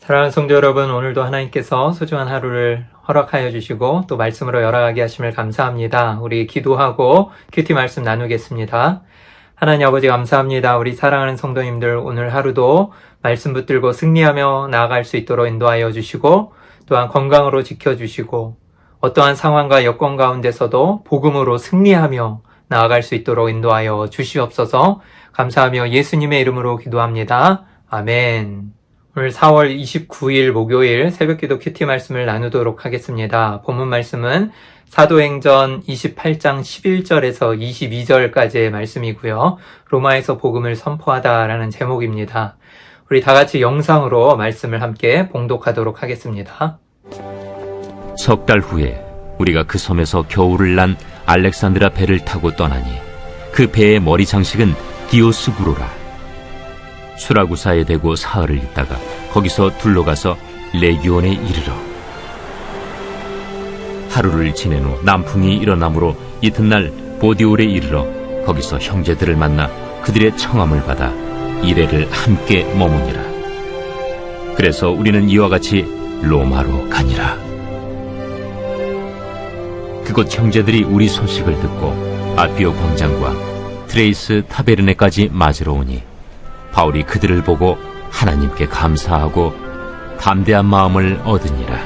사랑하는 성도 여러분, 오늘도 하나님께서 소중한 하루를 허락하여 주시고 또 말씀으로 열어가게 하심을 감사합니다. 우리 기도하고 큐티 말씀 나누겠습니다. 하나님 아버지 감사합니다. 우리 사랑하는 성도님들 오늘 하루도 말씀 붙들고 승리하며 나아갈 수 있도록 인도하여 주시고 또한 건강으로 지켜주시고 어떠한 상황과 여건 가운데서도 복음으로 승리하며 나아갈 수 있도록 인도하여 주시옵소서. 감사하며 예수님의 이름으로 기도합니다. 아멘. 오늘 4월 29일 목요일 새벽기도 큐티 말씀을 나누도록 하겠습니다. 본문 말씀은 사도행전 28장 11절에서 22절까지의 말씀이고요. 로마에서 복음을 선포하다라는 제목입니다. 우리 다 같이 영상으로 말씀을 함께 봉독하도록 하겠습니다. 석 달 후에 우리가 그 섬에서 겨울을 난 알렉산드라 배를 타고 떠나니 그 배의 머리 장식은 디오스구로라. 수라구사에 대고 사흘을 있다가 거기서 둘러가서 레기온에 이르러 하루를 지낸 후 남풍이 일어나므로 이튿날 보디올에 이르러 거기서 형제들을 만나 그들의 청함을 받아 이레를 함께 머무니라. 그래서 우리는 이와 같이 로마로 가니라. 그곳 형제들이 우리 소식을 듣고 아피오 광장과 트레이스 타베르네까지 맞으러 오니 바울이 그들을 보고 하나님께 감사하고 담대한 마음을 얻으니라.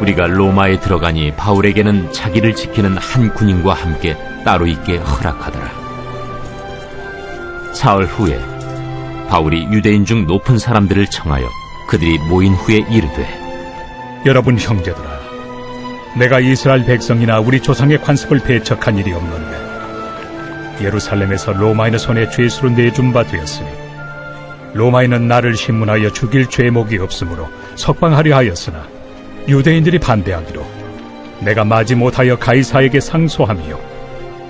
우리가 로마에 들어가니 바울에게는 자기를 지키는 한 군인과 함께 따로 있게 허락하더라. 사흘 후에 바울이 유대인 중 높은 사람들을 청하여 그들이 모인 후에 이르되, 여러분 형제들아, 내가 이스라엘 백성이나 우리 조상의 관습을 배척한 일이 없는데 예루살렘에서 로마인의 손에 죄수로 내준 바 되었으니 로마인은 나를 신문하여 죽일 죄목이 없으므로 석방하려 하였으나 유대인들이 반대하기로 내가 마지 못하여 가이사에게 상소하며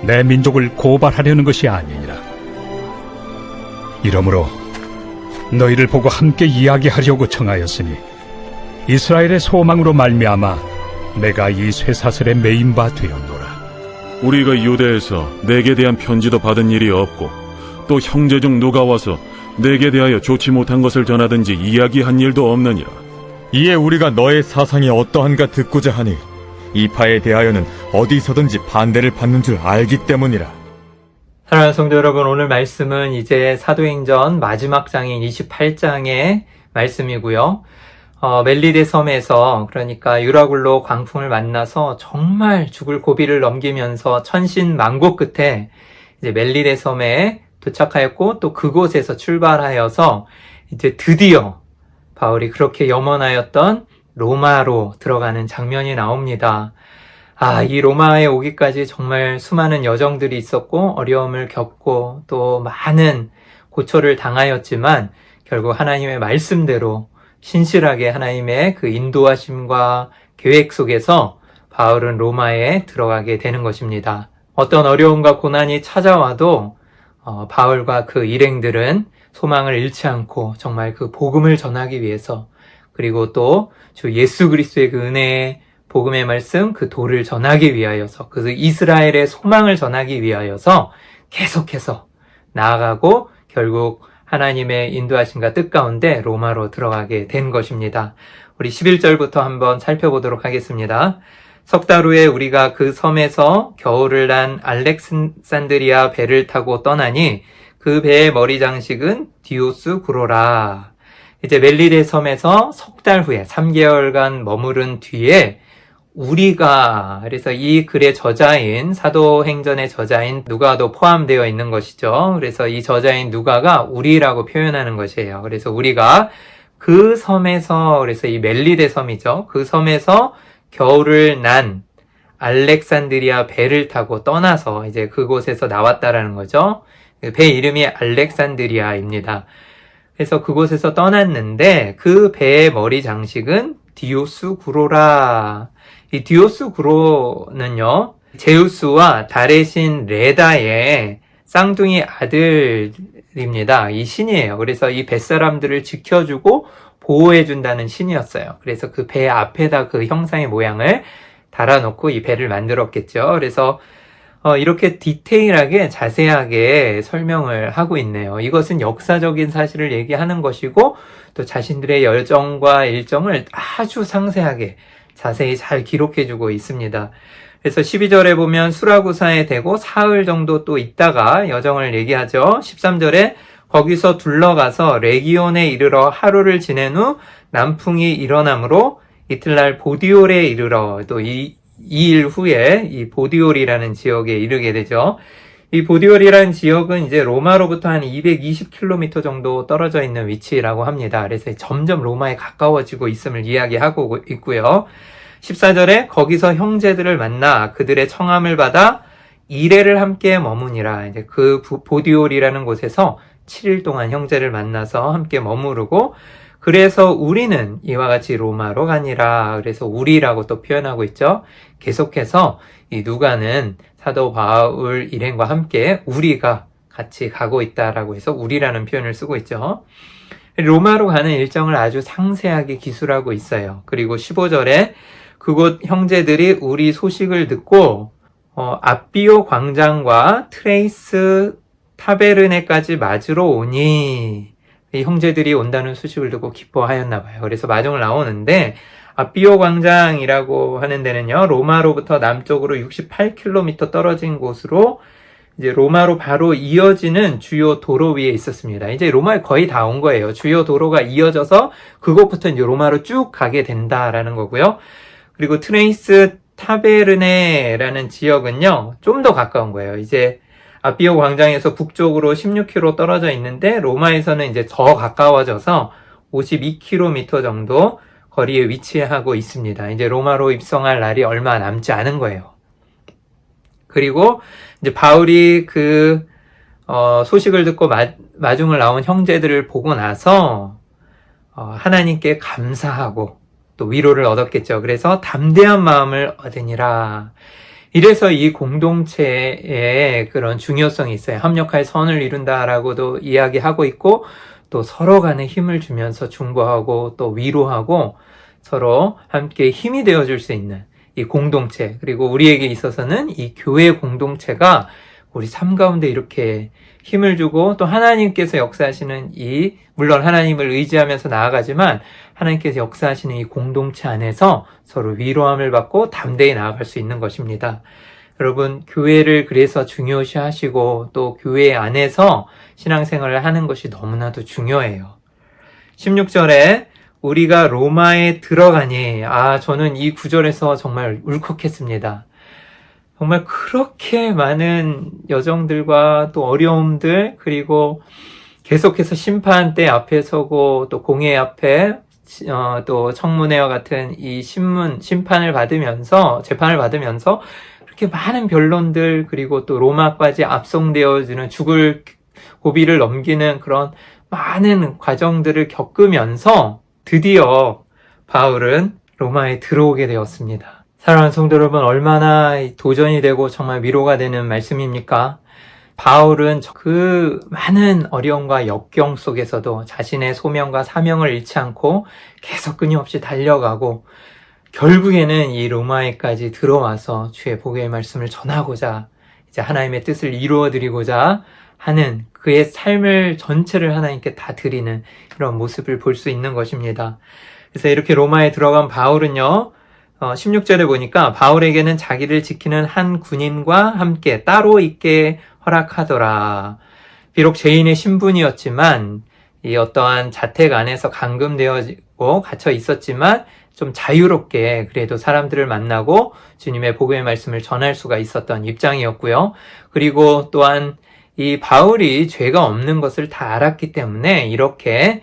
내 민족을 고발하려는 것이 아니니라. 이러므로 너희를 보고 함께 이야기하려고 청하였으니 이스라엘의 소망으로 말미암아 내가 이 쇠사슬에 매인 바 되었노라. 우리가 유대에서 내게 대한 편지도 받은 일이 없고 또 형제 중 누가 와서 내게 대하여 좋지 못한 것을 전하든지 이야기한 일도 없느니라. 이에 우리가 너의 사상이 어떠한가 듣고자 하니 이파에 대하여는 어디서든지 반대를 받는 줄 알기 때문이라. 사랑하는 성도 여러분, 오늘 말씀은 이제 사도행전 마지막 장인 28장의 말씀이고요. 멜리데 섬에서, 그러니까 유라굴로 광풍을 만나서 정말 죽을 고비를 넘기면서 천신만고 끝에 이제 멜리데 섬에 도착하였고 또 그곳에서 출발하여서 이제 드디어 바울이 그렇게 염원하였던 로마로 들어가는 장면이 나옵니다. 이 로마에 오기까지 정말 수많은 여정들이 있었고 어려움을 겪고 또 많은 고초를 당하였지만 결국 하나님의 말씀대로 신실하게 하나님의 그 인도하심과 계획 속에서 바울은 로마에 들어가게 되는 것입니다. 어떤 어려움과 고난이 찾아와도 바울과 그 일행들은 소망을 잃지 않고 정말 그 복음을 전하기 위해서, 그리고 또 주 예수 그리스도의 그 은혜의 복음의 말씀, 그 도를 전하기 위하여서, 그 이스라엘의 소망을 전하기 위하여서 계속해서 나아가고 결국 하나님의 인도하심과 뜻 가운데 로마로 들어가게 된 것입니다. 우리 11절부터 한번 살펴보도록 하겠습니다. 석 달 후에 우리가 그 섬에서 겨울을 난 알렉산드리아 배를 타고 떠나니 그 배의 머리 장식은 디오스구로라. 이제 멜리데 섬에서 석 달 후에 3개월간 머무른 뒤에 우리가, 그래서 이 글의 저자인, 사도행전의 저자인 누가도 포함되어 있는 것이죠. 그래서 이 저자인 누가가 우리라고 표현하는 것이에요. 그래서 우리가 그 섬에서, 그래서 이 멜리데 섬이죠. 그 섬에서 겨울을 난 알렉산드리아 배를 타고 떠나서 이제 그곳에서 나왔다라는 거죠. 배 이름이 알렉산드리아입니다. 그래서 그곳에서 떠났는데 그 배의 머리 장식은 디오스구로라. 이 디오스구로는요, 제우스와 달의 신 레다의 쌍둥이 아들입니다. 이 신이에요. 그래서 이 뱃사람들을 지켜주고 보호해준다는 신이었어요. 그래서 그 배 앞에다 그 형상의 모양을 달아놓고 이 배를 만들었겠죠. 그래서 이렇게 디테일하게 자세하게 설명을 하고 있네요. 이것은 역사적인 사실을 얘기하는 것이고 또 자신들의 열정과 일정을 아주 상세하게 자세히 잘 기록해주고 있습니다. 그래서 12절에 보면 수라구사에 대고 사흘 정도 또 있다가 여정을 얘기하죠. 13절에 거기서 둘러가서 레기온에 이르러 하루를 지낸 후 남풍이 일어나므로 이틀날 보디올에 이르러 또 2일 후에 이 보디올이라는 지역에 이르게 되죠. 이 보디올이라는 지역은 이제 로마로부터 한 220km 정도 떨어져 있는 위치라고 합니다. 그래서 점점 로마에 가까워지고 있음을 이야기하고 있고요. 14절에 거기서 형제들을 만나 그들의 청함을 받아 2일을 함께 머무니라. 이제 그 보디올이라는 곳에서 7일 동안 형제를 만나서 함께 머무르고 그래서 우리는 이와 같이 로마로 가니라. 그래서 우리라고 또 표현하고 있죠. 계속해서 이 누가는 사도 바울 일행과 함께 우리가 같이 가고 있다라고 해서 우리라는 표현을 쓰고 있죠. 로마로 가는 일정을 아주 상세하게 기술하고 있어요. 그리고 15절에 그곳 형제들이 우리 소식을 듣고 아비오 광장과 트레이스 타베르네까지 맞으러 오니 이 형제들이 온다는 소식을 듣고 기뻐하였나 봐요. 그래서 마중을 나오는데 아비오 광장이라고 하는 데는요, 로마로부터 남쪽으로 68km 떨어진 곳으로 이제 로마로 바로 이어지는 주요 도로 위에 있었습니다. 이제 로마에 거의 다 온 거예요. 주요 도로가 이어져서 그곳부터 이제 로마로 쭉 가게 된다라는 거고요. 그리고 트레이스 타베르네라는 지역은요, 좀 더 가까운 거예요. 이제 아비오 광장에서 북쪽으로 16km 떨어져 있는데 로마에서는 이제 더 가까워져서 52km 정도 거리에 위치하고 있습니다. 이제 로마로 입성할 날이 얼마 남지 않은 거예요. 그리고 이제 바울이 그 소식을 듣고 마중을 나온 형제들을 보고 나서 하나님께 감사하고 또 위로를 얻었겠죠. 그래서 담대한 마음을 얻으니라. 이래서 이 공동체의 그런 중요성이 있어요. 합력할 선을 이룬다라고도 이야기하고 있고 또 서로 간에 힘을 주면서 중보하고 또 위로하고 서로 함께 힘이 되어줄 수 있는 이 공동체, 그리고 우리에게 있어서는 이 교회 공동체가 우리 삶 가운데 이렇게 힘을 주고 또 하나님께서 역사하시는 물론 하나님을 의지하면서 나아가지만 하나님께서 역사하시는 이 공동체 안에서 서로 위로함을 받고 담대히 나아갈 수 있는 것입니다. 여러분, 교회를 그래서 중요시 하시고 또 교회 안에서 신앙생활을 하는 것이 너무나도 중요해요. 16절에 우리가 로마에 들어가니, 저는 이 구절에서 정말 울컥했습니다. 정말 그렇게 많은 여정들과 또 어려움들, 그리고 계속해서 심판대 앞에 서고 또 공회 앞에 또 청문회와 같은 이 재판을 받으면서 그렇게 많은 변론들, 그리고 또 로마까지 압송되어지는 죽을 고비를 넘기는 그런 많은 과정들을 겪으면서 드디어 바울은 로마에 들어오게 되었습니다. 사랑하는 성도 여러분, 얼마나 도전이 되고 정말 위로가 되는 말씀입니까? 바울은 그 많은 어려움과 역경 속에서도 자신의 소명과 사명을 잃지 않고 계속 끊임없이 달려가고 결국에는 이 로마에까지 들어와서 주의 복의 말씀을 전하고자 이제 하나님의 뜻을 이루어드리고자 하는 그의 삶을 전체를 하나님께 다 드리는 그런 모습을 볼 수 있는 것입니다. 그래서 이렇게 로마에 들어간 바울은요, 16절에 보니까 바울에게는 자기를 지키는 한 군인과 함께 따로 있게 허락하더라. 비록 죄인의 신분이었지만 이 어떠한 자택 안에서 감금되어지고 갇혀 있었지만 좀 자유롭게 그래도 사람들을 만나고 주님의 복음의 말씀을 전할 수가 있었던 입장이었고요. 그리고 또한 이 바울이 죄가 없는 것을 다 알았기 때문에 이렇게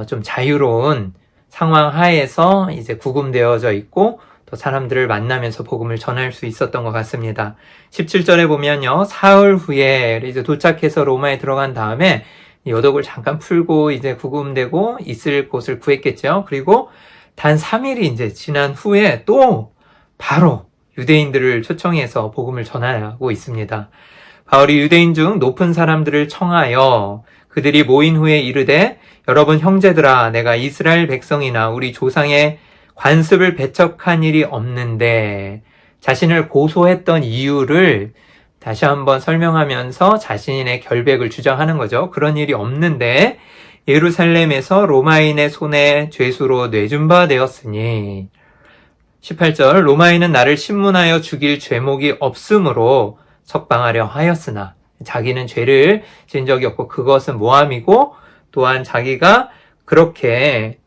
좀 자유로운 상황 하에서 이제 구금되어져 있고 또 사람들을 만나면서 복음을 전할 수 있었던 것 같습니다. 17절에 보면요, 사흘 후에 이제 도착해서 로마에 들어간 다음에 여독을 잠깐 풀고 이제 구금되고 있을 곳을 구했겠죠. 그리고 단 3일이 이제 지난 후에 또 바로 유대인들을 초청해서 복음을 전하고 있습니다. 바울이 유대인 중 높은 사람들을 청하여 그들이 모인 후에 이르되, 여러분 형제들아, 내가 이스라엘 백성이나 우리 조상의 관습을 배척한 일이 없는데 자신을 고소했던 이유를 다시 한번 설명하면서 자신의 결백을 주장하는 거죠. 그런 일이 없는데 예루살렘에서 로마인의 손에 죄수로 내준 바 되었으니 18절 로마인은 나를 신문하여 죽일 죄목이 없으므로 석방하려 하였으나 자기는 죄를 지은 적이 없고 그것은 모함이고 또한 자기가 그렇게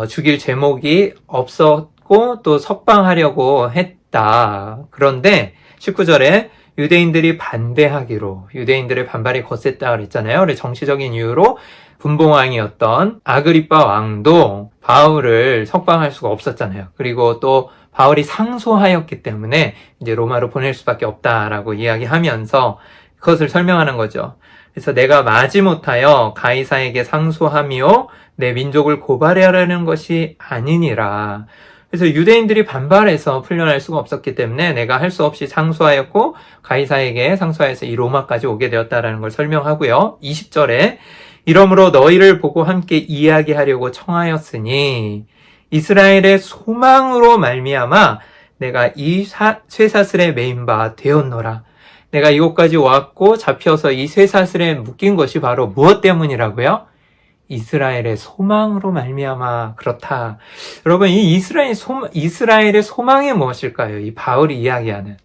죽일 죄목이 없었고 또 석방하려고 했다. 그런데 19절에 유대인들이 반대하기로 유대인들의 반발이 거셌다 그랬잖아요. 그래서 정치적인 이유로 분봉왕이었던 아그리빠 왕도 바울을 석방할 수가 없었잖아요. 그리고 또 바울이 상소하였기 때문에 이제 로마로 보낼 수밖에 없다라고 이야기하면서 그것을 설명하는 거죠. 그래서 내가 마지못하여 가이사에게 상소하며 내 민족을 고발하려는 것이 아니니라. 그래서 유대인들이 반발해서 풀려날 수가 없었기 때문에 내가 할 수 없이 상소하였고 가이사에게 상소하여서 이 로마까지 오게 되었다라는 걸 설명하고요. 20절에 이러므로 너희를 보고 함께 이야기하려고 청하였으니 이스라엘의 소망으로 말미암아 내가 이 쇠사슬에 매인 바 되었노라. 내가 이곳까지 왔고 잡혀서 이 쇠사슬에 묶인 것이 바로 무엇 때문이라고요? 이스라엘의 소망으로 말미암아 그렇다. 여러분, 이 이스라엘의 소망이 무엇일까요? 이 바울이 이야기하는.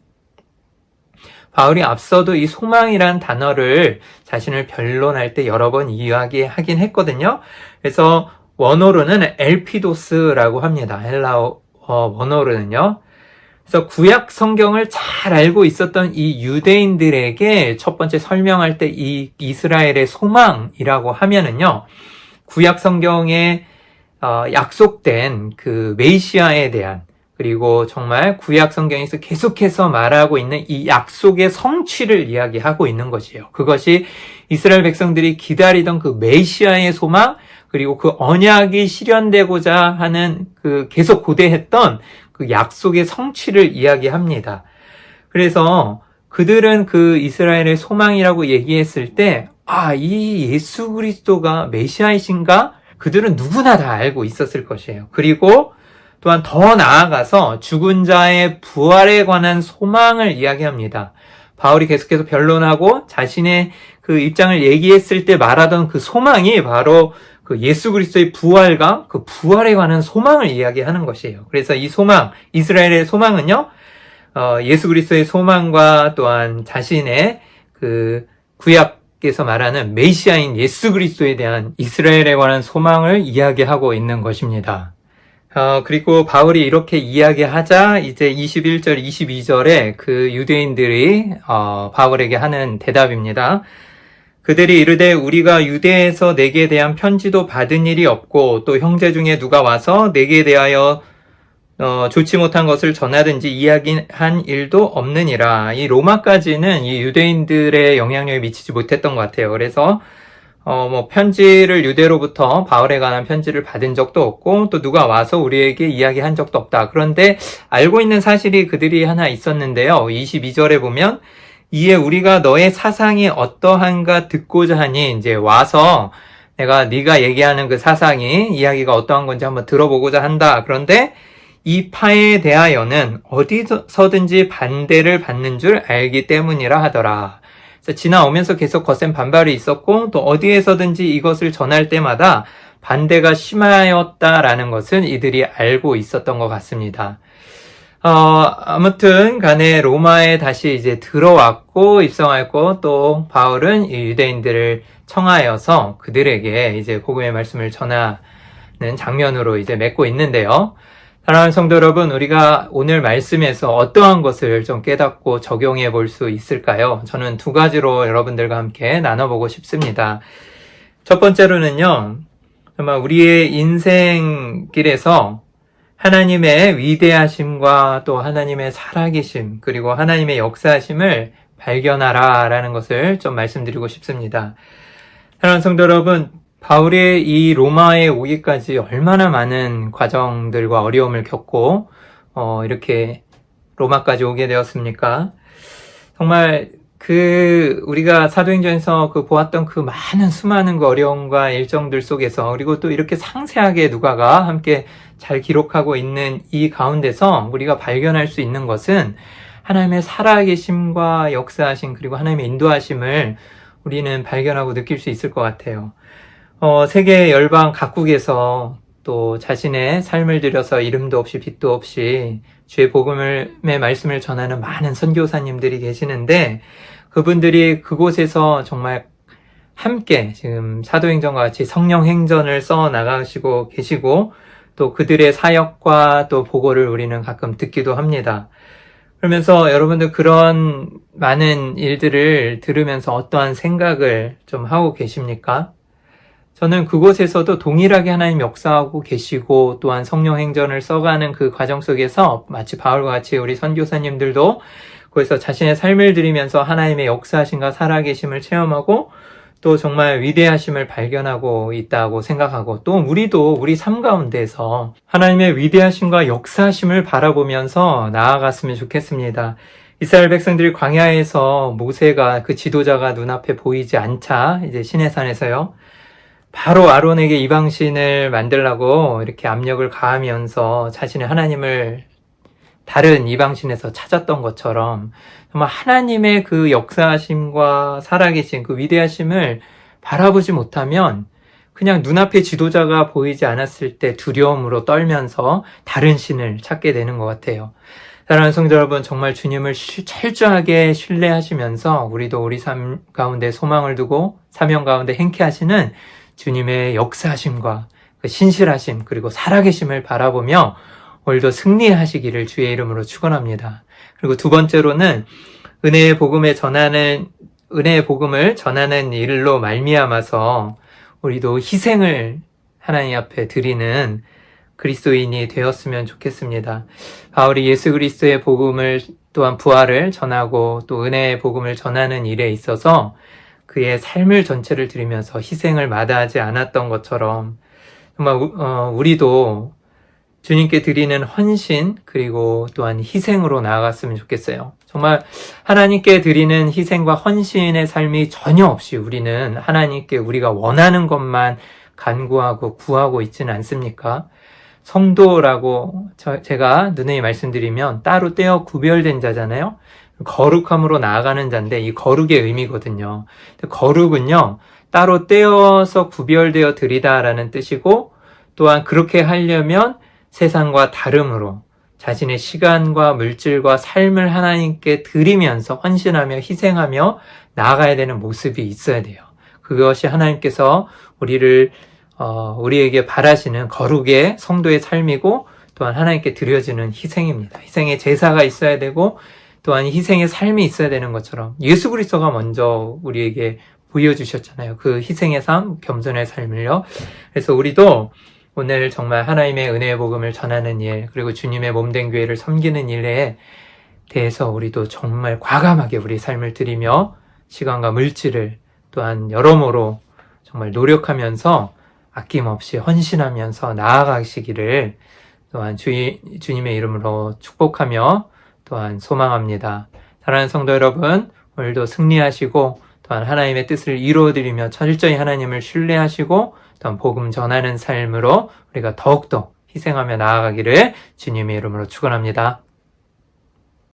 바울이 앞서도 이 소망이란 단어를 자신을 변론할 때 여러 번 이야기하긴 했거든요. 그래서 원어로는 엘피도스라고 합니다. 헬라어 원어로는요. 그래서 구약 성경을 잘 알고 있었던 이 유대인들에게 첫 번째 설명할 때 이 이스라엘의 소망이라고 하면은요, 구약 성경에 약속된 그 메시아에 대한, 그리고 정말 구약 성경에서 계속해서 말하고 있는 이 약속의 성취를 이야기하고 있는 것이에요. 그것이 이스라엘 백성들이 기다리던 그 메시아의 소망, 그리고 그 언약이 실현되고자 하는 그 계속 고대했던 그 약속의 성취를 이야기합니다. 그래서 그들은 그 이스라엘의 소망이라고 얘기했을 때, 이 예수 그리스도가 메시아이신가? 그들은 누구나 다 알고 있었을 것이에요. 그리고 또한 더 나아가서 죽은 자의 부활에 관한 소망을 이야기합니다. 바울이 계속해서 변론하고 자신의 그 입장을 얘기했을 때 말하던 그 소망이 바로 그 예수 그리스도의 부활과 그 부활에 관한 소망을 이야기하는 것이에요. 그래서 이 소망, 이스라엘의 소망은요, 예수 그리스도의 소망과 또한 자신의 그 구약에서 말하는 메시아인 예수 그리스도에 대한 이스라엘에 관한 소망을 이야기하고 있는 것입니다. 그리고 바울이 이렇게 이야기하자 이제 21절, 22절에 그 유대인들이 바울에게 하는 대답입니다. 그들이 이르되 우리가 유대에서 내게 대한 편지도 받은 일이 없고 또 형제 중에 누가 와서 내게 대하여 좋지 못한 것을 전하든지 이야기한 일도 없느니라. 이 로마까지는 이 유대인들의 영향력에 미치지 못했던 것 같아요. 그래서 편지를 유대로부터 바울에 관한 편지를 받은 적도 없고 또 누가 와서 우리에게 이야기한 적도 없다. 그런데 알고 있는 사실이 그들이 하나 있었는데요. 22절에 보면 이에 우리가 너의 사상이 어떠한가 듣고자 하니 이제 와서 네가 얘기하는 그 사상이 이야기가 어떠한 건지 한번 들어보고자 한다. 그런데 이 파에 대하여는 어디서든지 반대를 받는 줄 알기 때문이라 하더라. 그래서 지나오면서 계속 거센 반발이 있었고 또 어디에서든지 이것을 전할 때마다 반대가 심하였다라는 것은 이들이 알고 있었던 것 같습니다. 아무튼 간에 로마에 다시 이제 들어왔고 입성했고 또 바울은 이 유대인들을 청하여서 그들에게 이제 복음의 말씀을 전하는 장면으로 이제 맺고 있는데요. 사랑하는 성도 여러분, 우리가 오늘 말씀에서 어떠한 것을 좀 깨닫고 적용해 볼 수 있을까요? 저는 두 가지로 여러분들과 함께 나눠보고 싶습니다. 첫 번째로는요, 정말 우리의 인생길에서 하나님의 위대하심과 또 하나님의 살아계심, 그리고 하나님의 역사하심을 발견하라 라는 것을 좀 말씀드리고 싶습니다. 사랑하는 성도 여러분, 바울의 이 로마에 오기까지 얼마나 많은 과정들과 어려움을 겪고 이렇게 로마까지 오게 되었습니까? 정말 우리가 사도행전에서 보았던 그 많은 수많은 그 어려움과 일정들 속에서, 그리고 또 이렇게 상세하게 누가가 함께 잘 기록하고 있는 이 가운데서 우리가 발견할 수 있는 것은 하나님의 살아계심과 역사하심 그리고 하나님의 인도하심을 우리는 발견하고 느낄 수 있을 것 같아요. 세계 열방 각국에서 또 자신의 삶을 들여서 이름도 없이 빛도 없이 주의 복음의 말씀을 전하는 많은 선교사님들이 계시는데 그분들이 그곳에서 정말 함께 지금 사도행전과 같이 성령 행전을 써 나가시고 계시고 또 그들의 사역과 또 보고를 우리는 가끔 듣기도 합니다. 그러면서 여러분들 그런 많은 일들을 들으면서 어떠한 생각을 좀 하고 계십니까? 저는 그곳에서도 동일하게 하나님 역사하고 계시고 또한 성령 행전을 써가는 그 과정 속에서 마치 바울과 같이 우리 선교사님들도 거기서 자신의 삶을 들이면서 하나님의 역사하심과 살아계심을 체험하고 또 정말 위대하심을 발견하고 있다고 생각하고 또 우리도 우리 삶 가운데서 하나님의 위대하심과 역사하심을 바라보면서 나아갔으면 좋겠습니다. 이스라엘 백성들이 광야에서 모세가 그 지도자가 눈앞에 보이지 않자 이제 시내산에서요. 바로 아론에게 이방신을 만들라고 이렇게 압력을 가하면서 자신의 하나님을 다른 이방신에서 찾았던 것처럼 정말 하나님의 그 역사하심과 살아계신 그 위대하심을 바라보지 못하면 그냥 눈앞에 지도자가 보이지 않았을 때 두려움으로 떨면서 다른 신을 찾게 되는 것 같아요. 사랑하는 성도 여러분, 정말 주님을 철저하게 신뢰하시면서 우리도 우리 삶 가운데 소망을 두고 사명 가운데 행케하시는 주님의 역사하심과 그 신실하심 그리고 살아계심을 바라보며 오늘도 승리하시기를 주의 이름으로 축원합니다. 그리고 두 번째로는 은혜의 복음을 전하는 일로 말미암아서 우리도 희생을 하나님 앞에 드리는 그리스도인이 되었으면 좋겠습니다. 바울이 예수 그리스도의 복음을 또한 부활을 전하고 또 은혜의 복음을 전하는 일에 있어서 그의 삶을 전체를 드리면서 희생을 마다하지 않았던 것처럼 정말 우리도 주님께 드리는 헌신 그리고 또한 희생으로 나아갔으면 좋겠어요. 정말 하나님께 드리는 희생과 헌신의 삶이 전혀 없이 우리는 하나님께 우리가 원하는 것만 간구하고 구하고 있지는 않습니까? 성도라고 제가 누누이 말씀드리면 따로 떼어 구별된 자잖아요. 거룩함으로 나아가는 자인데 이 거룩의 의미거든요. 거룩은요, 따로 떼어서 구별되어 드리다라는 뜻이고 또한 그렇게 하려면 세상과 다름으로 자신의 시간과 물질과 삶을 하나님께 드리면서 헌신하며 희생하며 나아가야 되는 모습이 있어야 돼요. 그것이 하나님께서 우리에게 바라시는 거룩의 성도의 삶이고 또한 하나님께 드려지는 희생입니다. 희생의 제사가 있어야 되고 또한 희생의 삶이 있어야 되는 것처럼 예수 그리스도가 먼저 우리에게 보여주셨잖아요. 그 희생의 삶, 겸손의 삶을요. 그래서 우리도 오늘 정말 하나님의 은혜의 복음을 전하는 일, 그리고 주님의 몸된 교회를 섬기는 일에 대해서 우리도 정말 과감하게 우리 삶을 드리며 시간과 물질을 또한 여러모로 정말 노력하면서 아낌없이 헌신하면서 나아가시기를 또한 주님의 이름으로 축복하며 또한 소망합니다. 사랑하는 성도 여러분, 오늘도 승리하시고 또한 하나님의 뜻을 이루어드리며 철저히 하나님을 신뢰하시고 또한 복음 전하는 삶으로 우리가 더욱더 희생하며 나아가기를 주님의 이름으로 축원합니다.